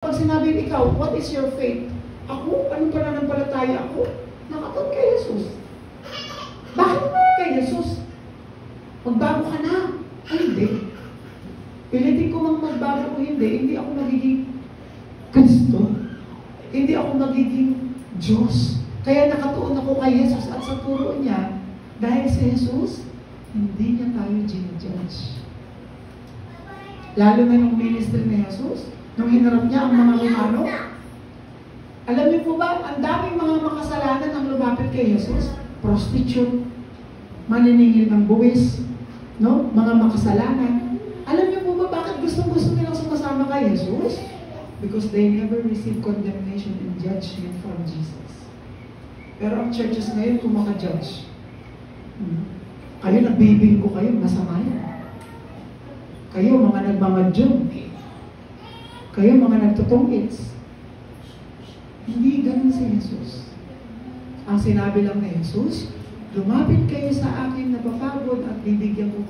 Pag sinabi ikaw, what is your faith? Ako? Anong pananampalataya ako? Nakatawag kay Jesus. Bakit kay Jesus? Magbago ka na. Ay, hindi. Pilitin ko mang magbago o hindi ako magiging Kristo. Hindi ako magiging Diyos. Kaya nakatuon ako kay Jesus at sa turo niya, dahil si Jesus, hindi niya tayo ginajudge. Lalo na nung ministry ni Jesus, nung hinarap niya ang mga Romano. Alam niyo po ba, ang daming mga makasalanan ang lumapit kay Jesus. Prostitute, maniningil ng buwis, no? Mga makasalanan. Alam niyo po ba bakit gustong-gusto nilang sumasama kay Jesus? Because they never received condemnation and judgment from Jesus. Pero ang churches ngayon, kung maka-judge, kayo nagbibinggo kayo, masama yan. Kayo mga nagmamadyong. Kayo mga nagtutungits. Hindi ganun si Jesus. Ang sinabi lang ni Jesus, lumapit kayo sa akin na papagod at bibigyan ko